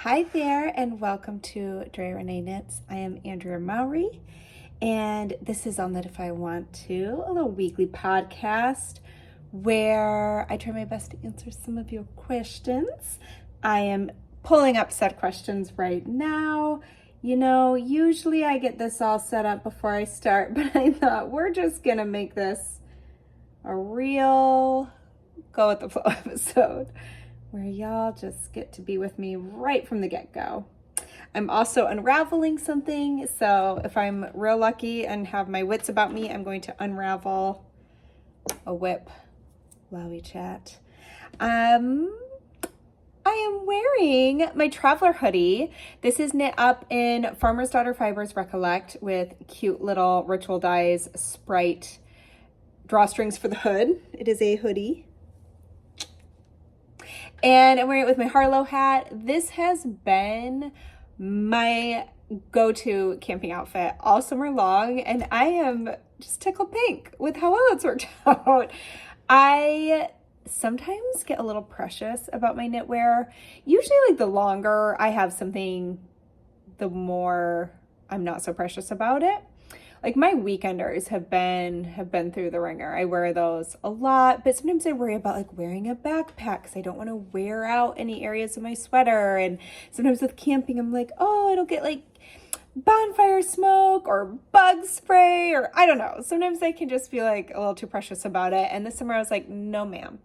Hi there, and welcome to Dre Renee Knits. I am Andrea Mowry, and this is I'll Knit If I Want To, a little weekly podcast where I try my best to answer some of your questions. I am pulling up set questions right now. Usually I get this all set up before I start, but I thought we're just gonna make this a real go with the flow episode, where y'all just get to be with me right from the get-go. I'm also unraveling something, so if I'm real lucky and have my wits about me, I'm going to unravel a whip while we chat. I am wearing my traveler hoodie. This is knit up in Farmer's Daughter Fibers Recollect with cute little ritual dyes, Sprite drawstrings for the hood. It is a hoodie. And I'm wearing it with my Harlow hat. This has been my go-to camping outfit all summer long, and I am just tickled pink with how well it's worked out. I sometimes get a little precious about my knitwear. Usually, like, the longer I have something, the more I'm not so precious about it. Like, my weekenders have been through the ringer. I wear those a lot, but sometimes I worry about like wearing a backpack because I don't want to wear out any areas of my sweater. And sometimes with camping, I'm like, oh, it'll get like bonfire smoke or bug spray, or I don't know. Sometimes I can just feel like a little too precious about it. And this summer I was like, no, ma'am.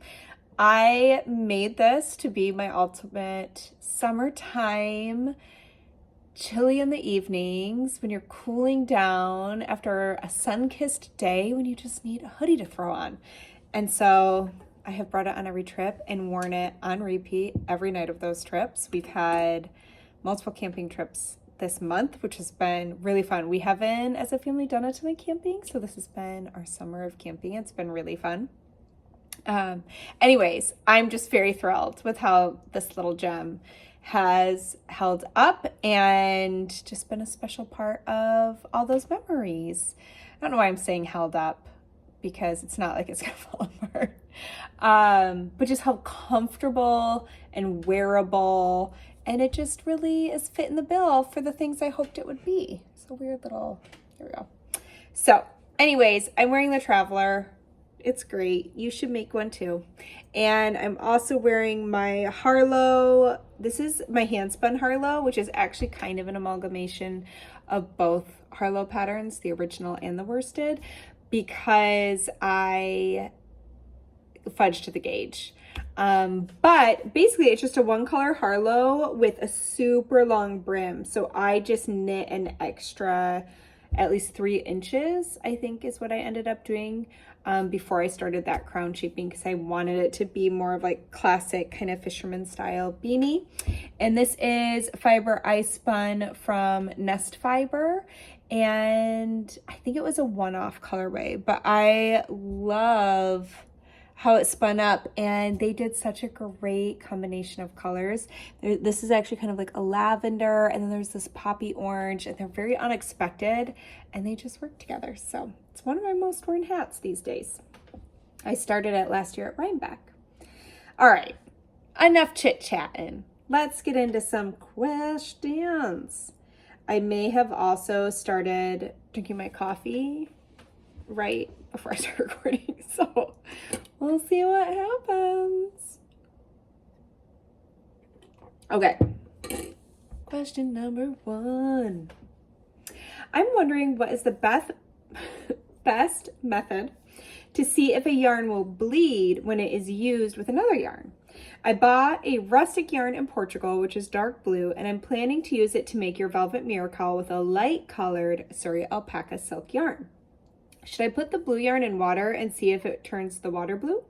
I made this to be my ultimate summertime chilly in the evenings when you're cooling down after a sun-kissed day, when you just need a hoodie to throw on. And so I have brought it on every trip and worn it on repeat every night of those trips. We've had multiple camping trips this month, which has been really fun. We haven't, as a family, done a ton of camping, so this has been our summer of camping. It's been really fun. Anyways, I'm just very thrilled with how this little gem has held up and just been a special part of all those memories. I don't know why I'm saying held up, because it's not like it's gonna fall apart. But just how comfortable and wearable, and it just really is fitting the bill for the things I hoped it would be. It's a weird little, here we go. So anyways, I'm wearing the Traveler. It's great. You should make one too. And I'm also wearing my Harlow. This is my handspun Harlow, which is actually kind of an amalgamation of both Harlow patterns, the original and the worsted, because I fudged the gauge. But basically it's just a one color Harlow with a super long brim. So I just knit an extra at least 3 inches, I think is what I ended up doing before I started that crown shaping, because I wanted it to be more of like classic kind of fisherman style beanie. And this is fiber I spun from Nest Fiber, and I think it was a one-off colorway, but I love how it spun up, and they did such a great combination of colors. This is actually kind of like a lavender, and then there's this poppy orange, and they're very unexpected, and they just work together. So it's one of my most worn hats these days. I started it last year at Rhinebeck. All right, enough chit-chatting. Let's get into some questions. I may have also started drinking my coffee right before I start recording, so we'll see what happens. Okay, question number 1. I'm wondering what is the best method to see if a yarn will bleed when it is used with another yarn. I bought a rustic yarn in Portugal, which is dark blue, and I'm planning to use it to make your velvet mirror cowl with a light colored Suri alpaca silk yarn. Should I put the blue yarn in water and see if it turns the water blue?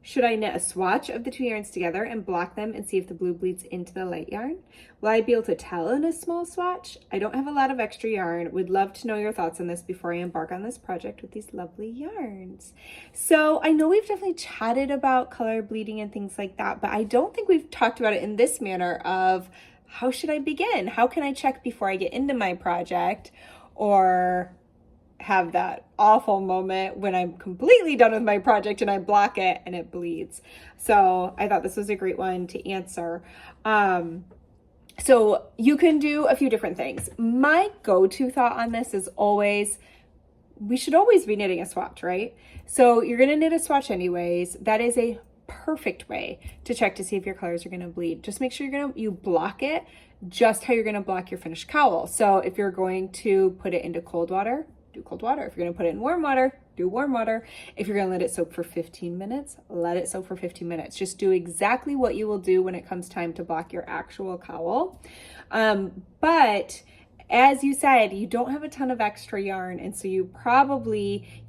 Should I knit a swatch of the 2 yarns together and block them and see if the blue bleeds into the light yarn? Will I be able to tell in a small swatch? I don't have a lot of extra yarn. Would love to know your thoughts on this before I embark on this project with these lovely yarns. So I know we've definitely chatted about color bleeding and things like that, but I don't think we've talked about it in this manner of how should I begin? How can I check before I get into my project, or have that awful moment when I'm completely done with my project and I block it and it bleeds. So I thought this was a great one to answer. So you can do a few different things. My go-to thought on this is always, we should always be knitting a swatch, right? So you're gonna knit a swatch anyways. That is a perfect way to check to see if your colors are gonna bleed. Just make sure you block it just how you're gonna block your finished cowl. So if you're going to put it into cold water, do cold water. If you're gonna put it in warm water, do warm water. If you're gonna let it soak for 15 minutes, let it soak for 15 minutes. Just do exactly what you will do when it comes time to block your actual cowl. But as you said, you don't have a ton of extra yarn, and so you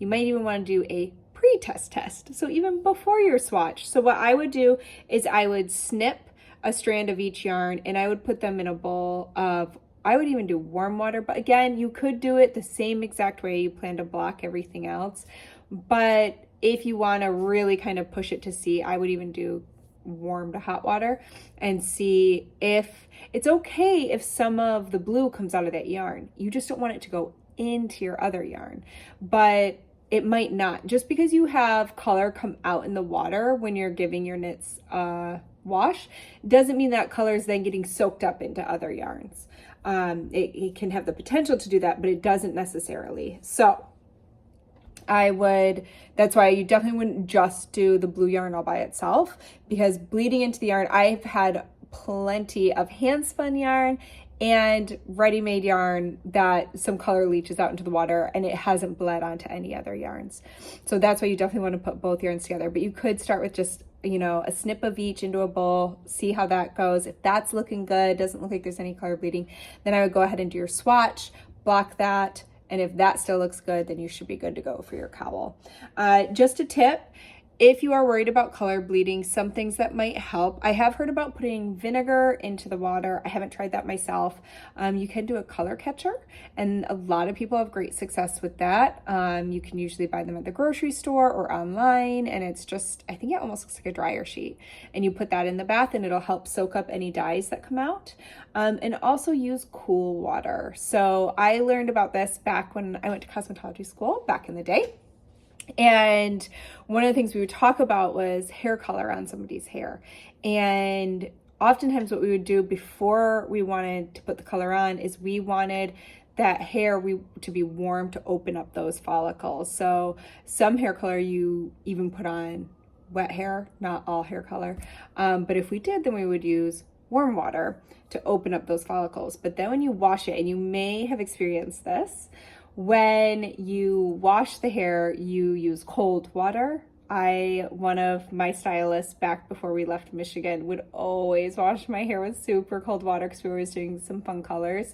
might even want to do a pre-test test. So even before your swatch. So what I would do is I would snip a strand of each yarn and I would put them in a bowl of, I would even do warm water, but again, you could do it the same exact way you plan to block everything else. But if you want to really kind of push it to see, I would even do warm to hot water and see if it's okay if some of the blue comes out of that yarn. You just don't want it to go into your other yarn, but it might not. Just because you have color come out in the water when you're giving your knits wash doesn't mean that color is then getting soaked up into other yarns. It can have the potential to do that, but it doesn't necessarily. So that's why you definitely wouldn't just do the blue yarn all by itself, because bleeding into the yarn, I've had plenty of hand spun yarn and ready-made yarn that some color leaches out into the water and it hasn't bled onto any other yarns. So that's why you definitely want to put both yarns together, but you could start with just, a snip of each into a bowl, see how that goes. If that's looking good, doesn't look like there's any color bleeding, then I would go ahead and do your swatch, block that, and if that still looks good, then you should be good to go for your cowl. Just a tip, if you are worried about color bleeding, some things that might help. I have heard about putting vinegar into the water. I haven't tried that myself. You can do a color catcher, and a lot of people have great success with that. You can usually buy them at the grocery store or online, and it's just, I think it almost looks like a dryer sheet. And you put that in the bath and it'll help soak up any dyes that come out. And also use cool water. So I learned about this back when I went to cosmetology school back in the day. And one of the things we would talk about was hair color on somebody's hair. And oftentimes what we would do before we wanted to put the color on is we wanted that hair to be warm to open up those follicles. So some hair color you even put on wet hair, not all hair color. But if we did, then we would use warm water to open up those follicles. But then when you wash it, and you may have experienced this, when you wash the hair, you use cold water. One of my stylists back before we left Michigan would always wash my hair with super cold water because we were always doing some fun colors.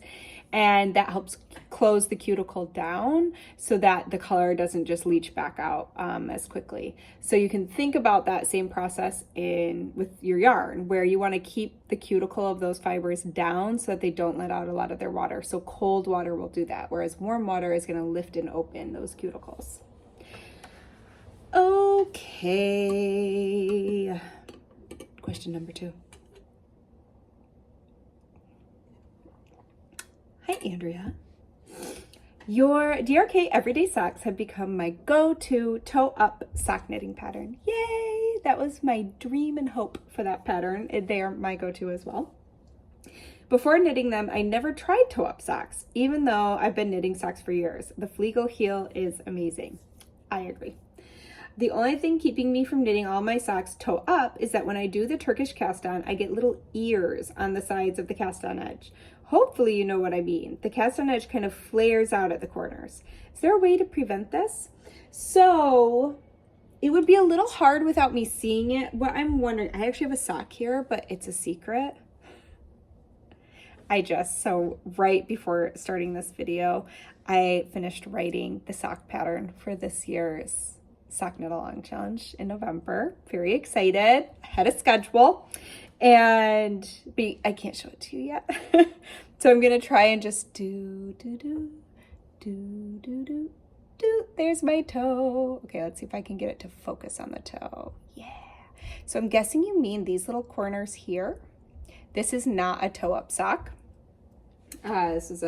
And that helps close the cuticle down so that the color doesn't just leach back out as quickly. So you can think about that same process with your yarn, where you want to keep the cuticle of those fibers down so that they don't let out a lot of their water. So cold water will do that, whereas warm water is going to lift and open those cuticles. Okay. Question number 2. Hi, Andrea. Your DRK Everyday socks have become my go-to toe-up sock knitting pattern. Yay! That was my dream and hope for that pattern. They are my go-to as well. Before knitting them, I never tried toe-up socks, even though I've been knitting socks for years. The Fleegle heel is amazing. I agree. The only thing keeping me from knitting all my socks toe up is that when I do the Turkish cast on, I get little ears on the sides of the cast on edge. Hopefully you know what I mean. The cast on edge kind of flares out at the corners. Is there a way to prevent this? So it would be a little hard without me seeing it. What I'm wondering, I actually have a sock here, but it's a secret. So right before starting this video, I finished writing the sock pattern for this year's Sock Knit Along Challenge in November. Very excited, ahead of schedule, and I can't show it to you yet. So I'm gonna try and just do. There's my toe. Okay, let's see if I can get it to focus on the toe. Yeah. So I'm guessing you mean these little corners here. This is not a toe up sock. This is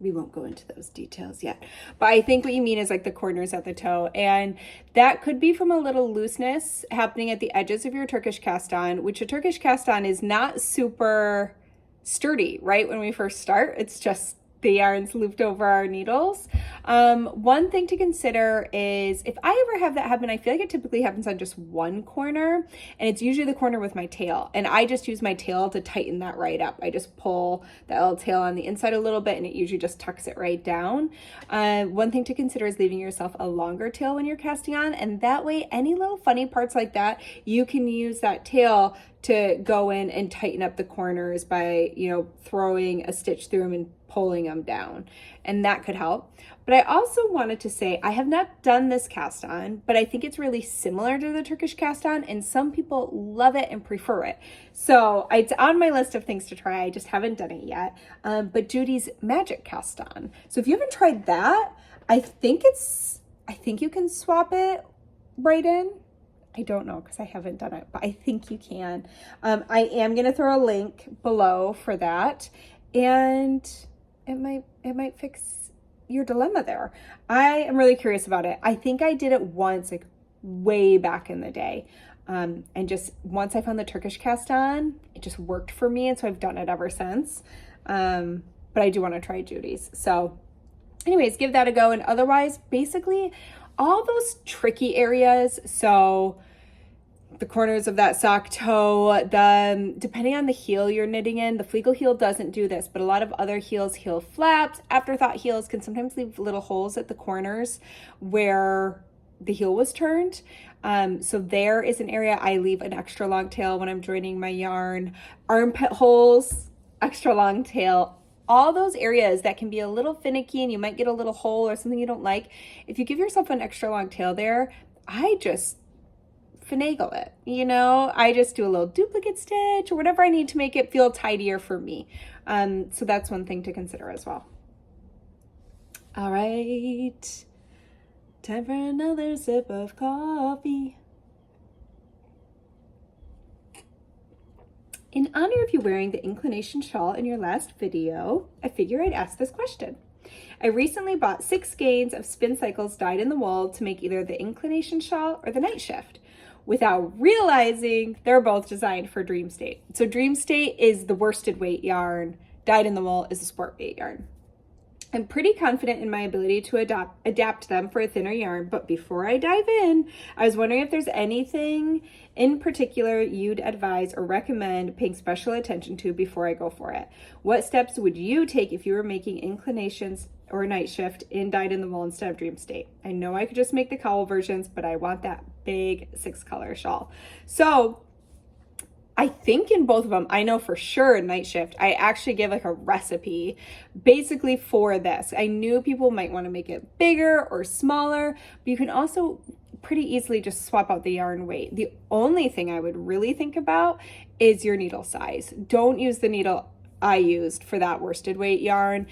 we won't go into those details yet. But I think what you mean is like the corners at the toe. And that could be from a little looseness happening at the edges of your Turkish cast on, which a Turkish cast on is not super sturdy, right? When we first start, it's just the yarn's looped over our needles. One thing to consider is if I ever have that happen, I feel like it typically happens on just one corner, and it's usually the corner with my tail. And I just use my tail to tighten that right up. I just pull that little tail on the inside a little bit, and it usually just tucks it right down. One thing to consider is leaving yourself a longer tail when you're casting on, and that way any little funny parts like that, you can use that tail to go in and tighten up the corners by, you know, throwing a stitch through them and pulling them down, and that could help. But I also wanted to say, I have not done this cast on, but I think it's really similar to the Turkish cast on, and some people love it and prefer it. So it's on my list of things to try. I just haven't done it yet. But Judy's magic cast on. So if you haven't tried that, I think you can swap it right in. I don't know because I haven't done it, but I think you can. I am going to throw a link below for that, and it might fix your dilemma there. I am really curious about it. I think I did it once, like way back in the day. And just once I found the Turkish cast on, it just worked for me. And so I've done it ever since. But I do want to try Judy's. So anyways, give that a go. And otherwise, basically all those tricky areas. So the corners of that sock toe, depending on the heel you're knitting in, the Fleegle heel doesn't do this, but a lot of other heels, heel flaps, afterthought heels can sometimes leave little holes at the corners where the heel was turned. So there is an area I leave an extra long tail when I'm joining my yarn. Armpit holes, extra long tail, all those areas that can be a little finicky and you might get a little hole or something you don't like. If you give yourself an extra long tail there, I just finagle it, you know, I just do a little duplicate stitch or whatever I need to make it feel tidier for me. So that's one thing to consider as well. All right, time for another sip of coffee. In honor of you wearing the inclination shawl in your last video, I figure I'd ask this question. I recently bought 6 skeins of spin cycles dyed in the wool to make either the inclination shawl or the night shift, without realizing they're both designed for Dream State. So Dream State is the worsted weight yarn, dyed in the wool is the sport weight yarn. I'm pretty confident in my ability to adapt them for a thinner yarn, but before I dive in, I was wondering if there's anything in particular you'd advise or recommend paying special attention to before I go for it. What steps would you take if you were making inclinations or night shift in dyed in the wool instead of Dream State? I know I could just make the cowl versions, but I want that big 6-color shawl. So I think in both of them, I know for sure in night shift, I actually give like a recipe basically for this. I knew people might want to make it bigger or smaller, but you can also pretty easily just swap out the yarn weight. The only thing I would really think about is your needle size. Don't use the needle I used for that worsted weight yarn.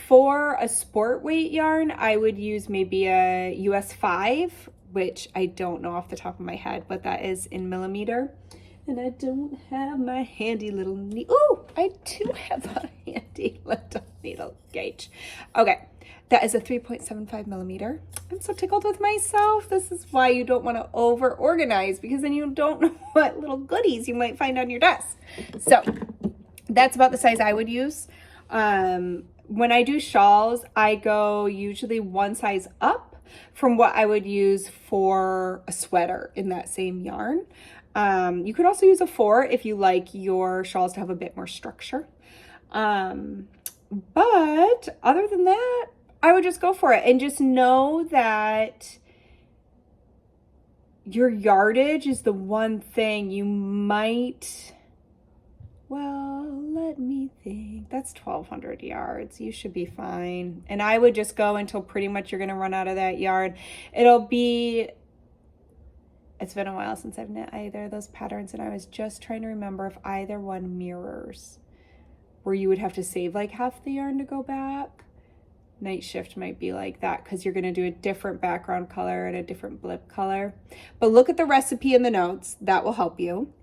For a sport weight yarn, I would use maybe a US 5, which I don't know off the top of my head what that is in millimeter. And I don't have my handy little needle. Oh, I do have a handy little needle gauge. Okay, that is a 3.75 millimeter. I'm so tickled with myself. This is why you don't want to over organize, because then you don't know what little goodies you might find on your desk. So that's about the size I would use. When I do shawls, I go usually one size up from what I would use for a sweater in that same yarn. You could also use a 4 if you like your shawls to have a bit more structure. But other than that, I would just go for it and just know that your yardage is the one thing you might, well, let me think. That's 1,200 yards. You should be fine. And I would just go until pretty much you're going to run out of that yard. It's been a while since I've knit either of those patterns, and I was just trying to remember if either one mirrors, where you would have to save like half the yarn to go back. Night shift might be like that because you're going to do a different background color and a different blip color. But look at the recipe in the notes. That will help you.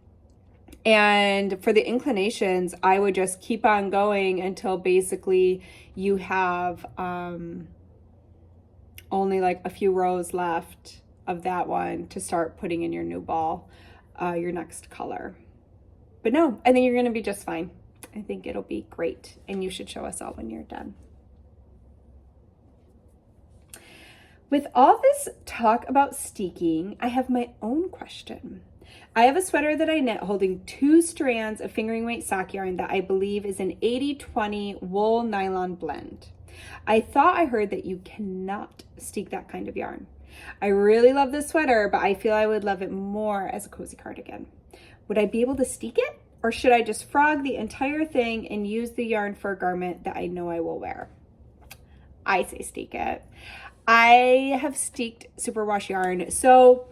And for the inclinations, I would just keep on going until basically you have only like a few rows left of that one to start putting in your new ball, your next color. But no, I think you're going to be just fine. I think it'll be great, and you should show us all when you're done. With all this talk about steeking, I have my own question. I have a sweater that I knit holding 2 strands of fingering weight sock yarn that I believe is an 80-20 wool nylon blend. I thought I heard that you cannot steek that kind of yarn. I really love this sweater, but I feel I would love it more as a cozy cardigan. Would I be able to steek it, or should I just frog the entire thing and use the yarn for a garment that I know I will wear? I say steek it. I have steeked superwash yarn. So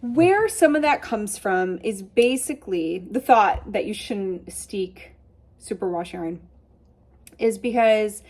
where some of that comes from is basically the thought that you shouldn't steek superwash yarn is because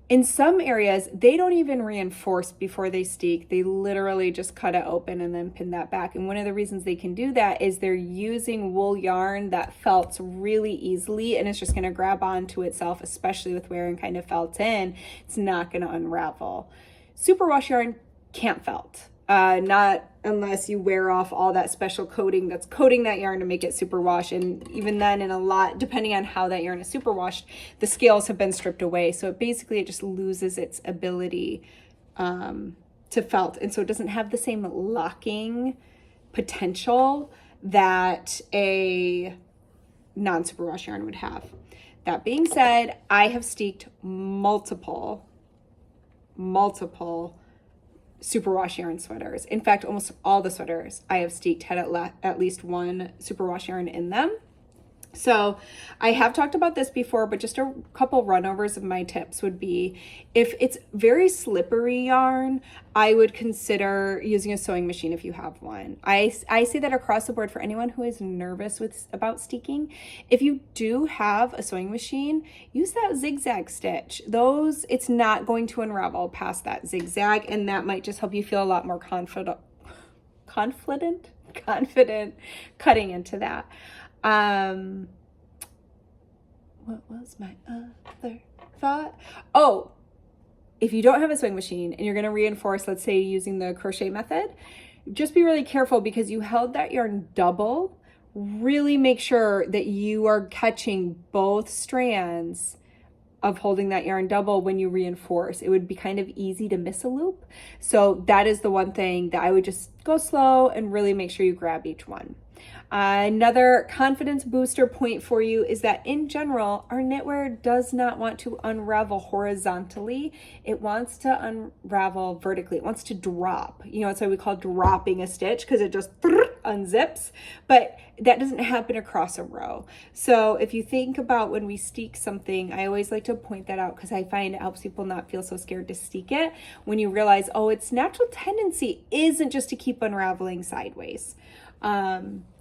in some areas, they don't even reinforce before they steek. They literally just cut it open and then pin that back. And one of the reasons they can do that is they're using wool yarn that felts really easily, and it's just going to grab onto itself, especially with wearing kind of felt in. It's not going to unravel. Superwash yarn can't felt. Not unless you wear off all that special coating that's coating that yarn to make it superwash. And even then, in a lot, depending on how that yarn is superwashed, the scales have been stripped away. So it just loses its ability to felt. And so it doesn't have the same locking potential that a non-superwash yarn would have. That being said, I have steeked multiple superwash yarn sweaters. In fact, almost all the sweaters I have steeked had at least one superwash yarn in them. So I have talked about this before, but just a couple runovers of my tips would be, if it's very slippery yarn, I would consider using a sewing machine if you have one. I say that across the board for anyone who is nervous about steeking. If you do have a sewing machine, use that zigzag stitch. It's not going to unravel past that zigzag, and that might just help you feel a lot more confident cutting into that. What was my other thought? Oh, if you don't have a sewing machine and you're going to reinforce, let's say using the crochet method, just be really careful because you held that yarn double. Really make sure that you are catching both strands of holding that yarn double when you reinforce. It would be kind of easy to miss a loop. So that is the one thing that I would just go slow and really make sure you grab each one. Another confidence booster point for you is that in general, our knitwear does not want to unravel horizontally. It wants to unravel vertically. It wants to drop. That's why we call dropping a stitch, because it just unzips, but that doesn't happen across a row. So if you think about when we steek something, I always like to point that out because I find it helps people not feel so scared to steek it when you realize, its natural tendency isn't just to keep unraveling sideways.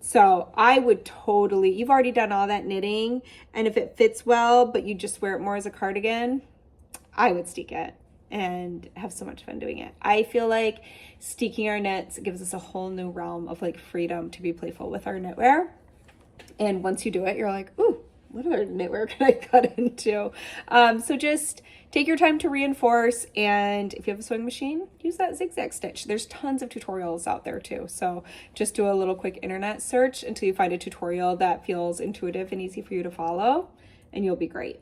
So I would you've already done all that knitting, and if it fits well, but you just wear it more as a cardigan, I would steek it and have so much fun doing it. I feel like steeking our knits gives us a whole new realm of freedom to be playful with our knitwear. And once you do it, you're like, ooh, what other knitwear can I cut into? So just take your time to reinforce, and if you have a sewing machine, use that zigzag stitch. There's tons of tutorials out there too. So just do a little quick internet search until you find a tutorial that feels intuitive and easy for you to follow, and you'll be great.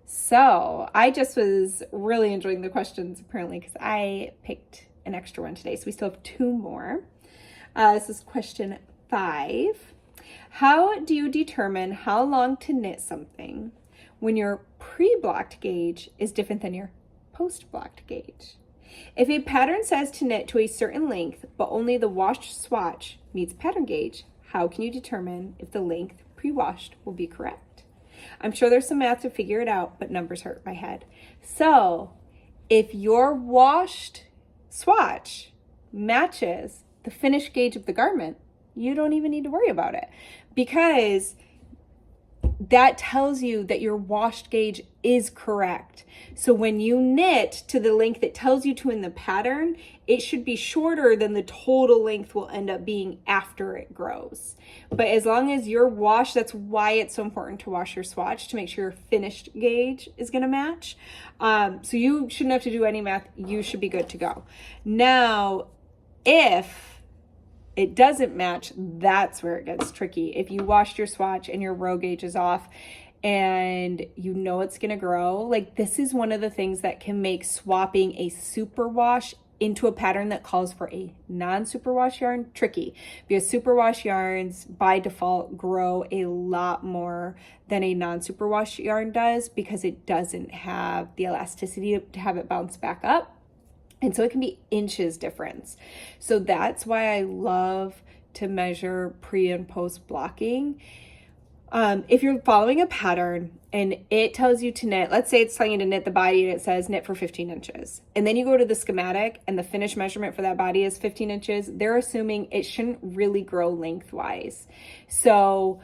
So I just was really enjoying the questions apparently because I picked an extra one today. So we still have 2 more. This is question 5. How do you determine how long to knit something when your pre-blocked gauge is different than your post-blocked gauge? If a pattern says to knit to a certain length, but only the washed swatch meets pattern gauge, how can you determine if the length pre-washed will be correct? I'm sure there's some math to figure it out, but numbers hurt my head. So if your washed swatch matches the finished gauge of the garment, you don't even need to worry about it, because that tells you that your washed gauge is correct. So when you knit to the length it tells you to in the pattern, it should be shorter than the total length will end up being after it grows. But as long as you're washed, that's why it's so important to wash your swatch to make sure your finished gauge is going to match. So you shouldn't have to do any math. You should be good to go. Now, if it doesn't match, that's where it gets tricky. If you washed your swatch and your row gauge is off and you know it's going to grow, like this is one of the things that can make swapping a superwash into a pattern that calls for a non-superwash yarn tricky, because superwash yarns by default grow a lot more than a non-superwash yarn does because it doesn't have the elasticity to have it bounce back up. And so it can be inches difference. So that's why I love to measure pre and post blocking. If you're following a pattern and it tells you to knit, let's say it's telling you to knit the body and it says knit for 15 inches. And then you go to the schematic and the finished measurement for that body is 15 inches. They're assuming it shouldn't really grow lengthwise. So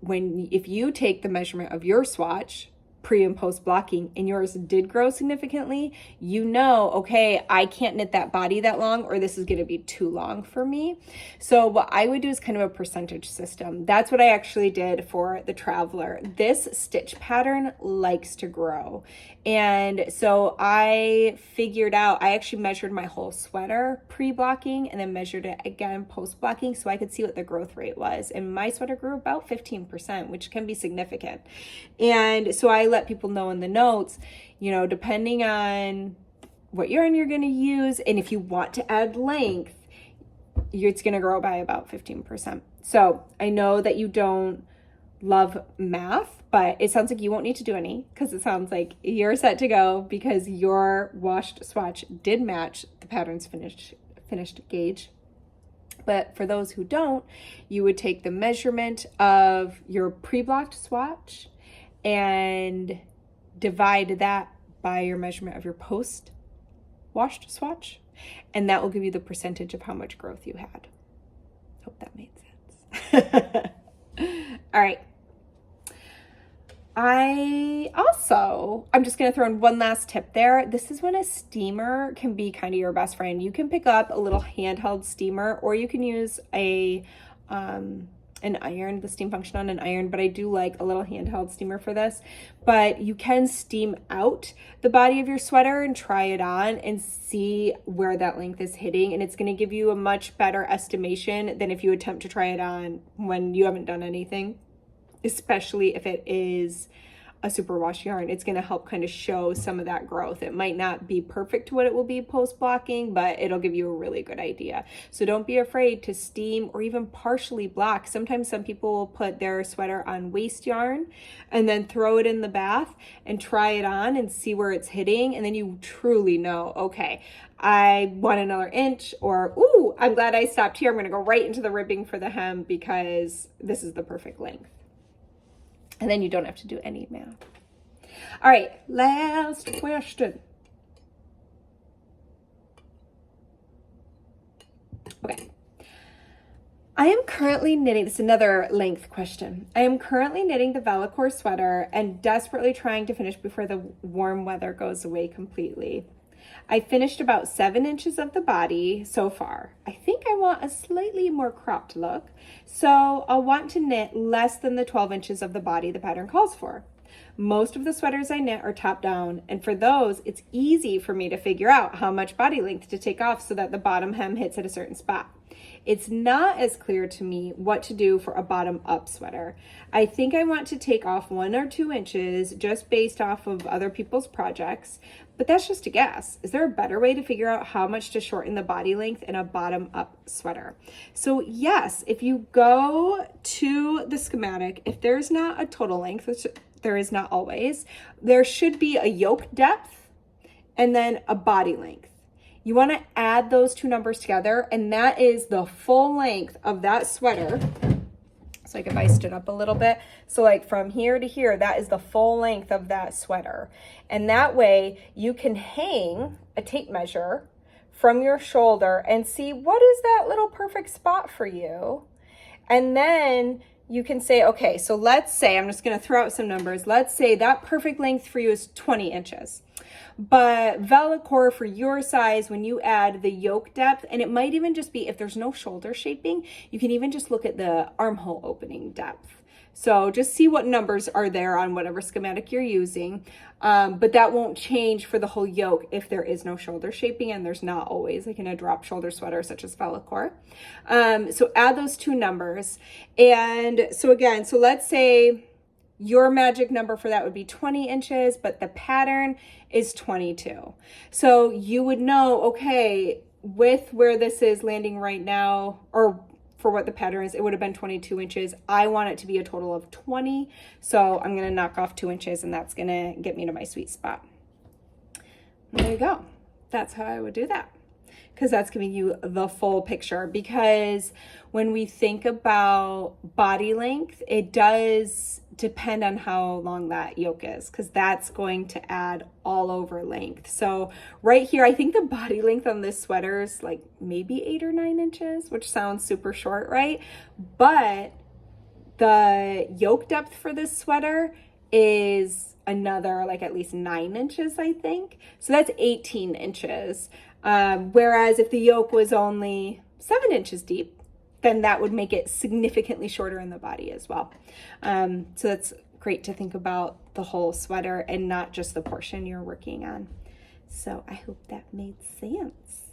if you take the measurement of your swatch, pre and post blocking, and yours did grow significantly, you know, okay, I can't knit that body that long, or this is going to be too long for me. So what I would do is kind of a percentage system. That's what I actually did for the Traveler. This stitch pattern likes to grow. And so I figured out, I actually measured my whole sweater pre-blocking and then measured it again post-blocking so I could see what the growth rate was. And my sweater grew about 15%, which can be significant. And so I let people know in the notes, you know, depending on what yarn you're going to use, and if you want to add length, it's going to grow by about 15%. So I know that you don't love math, but it sounds like you won't need to do any because it sounds like you're set to go because your washed swatch did match the pattern's finished gauge. But for those who don't, you would take the measurement of your pre-blocked swatch and divide that by your measurement of your post-washed swatch, and that will give you the percentage of how much growth you had. Hope that made sense. All right. I'm just going to throw in one last tip there. This is when a steamer can be kind of your best friend. You can pick up a little handheld steamer, or you can use an iron, the steam function on an iron, but I do like a little handheld steamer for this. But you can steam out the body of your sweater and try it on and see where that length is hitting. And it's going to give you a much better estimation than if you attempt to try it on when you haven't done anything, especially if it is a superwash yarn. It's going to help kind of show some of that growth. It might not be perfect to what it will be post blocking, but it'll give you a really good idea. So don't be afraid to steam or even partially block. Sometimes some people will put their sweater on waste yarn and then throw it in the bath and try it on and see where it's hitting. And then you truly know, okay, I want another inch, or, ooh, I'm glad I stopped here. I'm going to go right into the ribbing for the hem because this is the perfect length. And then you don't have to do any math. All right, last question. Okay. I am currently knitting, this is another length question. I am currently knitting the Velour sweater and desperately trying to finish before the warm weather goes away completely. I finished about 7 inches of the body so far. I think I want a slightly more cropped look, so I'll want to knit less than the 12 inches of the body the pattern calls for. Most of the sweaters I knit are top down, and for those, it's easy for me to figure out how much body length to take off so that the bottom hem hits at a certain spot. It's not as clear to me what to do for a bottom up sweater. I think I want to take off 1 or 2 inches just based off of other people's projects, but that's just a guess. Is there a better way to figure out how much to shorten the body length in a bottom up sweater? So yes, if you go to the schematic, if there's not a total length, which there is not always, there should be a yoke depth and then a body length. You want to add those two numbers together, and that is the full length of that sweater. So like if I stood up a little bit, so like from here to here, that is the full length of that sweater. And that way you can hang a tape measure from your shoulder and see what is that little perfect spot for you. And then you can say, okay, so let's say, I'm just going to throw out some numbers. Let's say that perfect length for you is 20 inches. But Velour for your size, when you add the yoke depth, and it might even just be, if there's no shoulder shaping, you can even just look at the armhole opening depth. So just see what numbers are there on whatever schematic you're using. But that won't change for the whole yoke if there is no shoulder shaping, and there's not always, like in a drop shoulder sweater such as Velour. So add those two numbers. And so again, so let's say your magic number for that would be 20 inches, but the pattern is 22. So you would know, okay, with where this is landing right now, or for what the pattern is, it would have been 22 inches. I want it to be a total of 20. So I'm going to knock off 2 inches, and that's going to get me to my sweet spot. There you go. That's how I would do that, because that's giving you the full picture. Because when we think about body length, it does depend on how long that yoke is, because that's going to add all over length. So right here, I think the body length on this sweater is like maybe 8 or 9 inches, which sounds super short, right? But the yoke depth for this sweater is another like at least 9 inches, I think. So that's 18 inches. Whereas if the yoke was only 7 inches deep, then that would make it significantly shorter in the body as well. So that's great to think about the whole sweater and not just the portion you're working on. So I hope that made sense.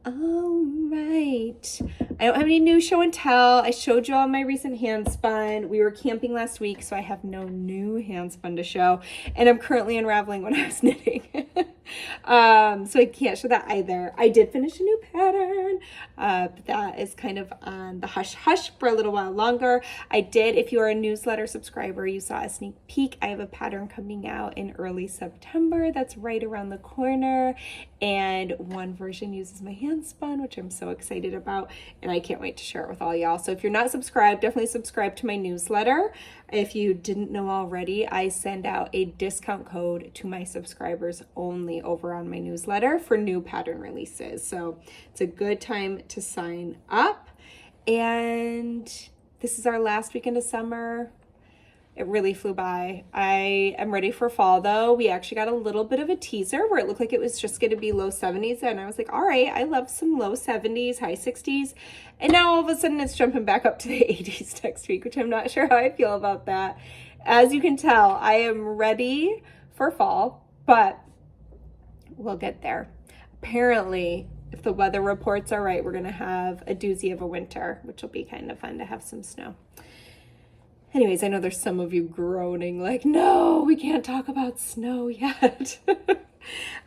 All right. I don't have any new show and tell. I showed you all my recent hand spun. We were camping last week, so I have no new hand spun to show. And I'm currently unraveling what I was knitting. So I can't show that either. I did finish a new pattern, but that is kind of on the hush hush for a little while longer. I did, if you are a newsletter subscriber, you saw a sneak peek. I have a pattern coming out in early September that's right around the corner. And one version uses my hand spun, which I'm so excited about, and I can't wait to share it with all y'all. So if you're not subscribed, definitely subscribe to my newsletter. If you didn't know already, I send out a discount code to my subscribers only over on my newsletter for new pattern releases. So it's a good time to sign up. And this is our last weekend of summer. It really flew by. I am ready for fall though. We actually got a little bit of a teaser where it looked like it was just going to be low 70s. And I was like, all right, I love some low 70s, high 60s. And now all of a sudden it's jumping back up to the 80s next week, which I'm not sure how I feel about that. As you can tell, I am ready for fall, but we'll get there. Apparently, if the weather reports are right, we're going to have a doozy of a winter, which will be kind of fun to have some snow. Anyways, I know there's some of you groaning like, no, we can't talk about snow yet.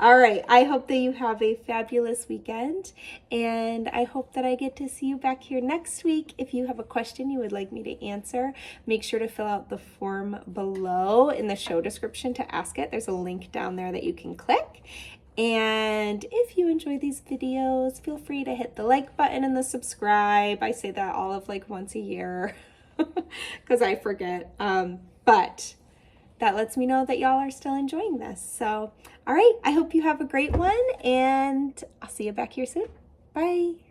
All right. I hope that you have a fabulous weekend, and I hope that I get to see you back here next week. If you have a question you would like me to answer, make sure to fill out the form below in the show description to ask it. There's a link down there that you can click. And if you enjoy these videos, feel free to hit the like button and the subscribe. I say that all of like once a year. Because I forget, but that lets me know that y'all are still enjoying this. So, all right, I hope you have a great one, and I'll see you back here soon. Bye.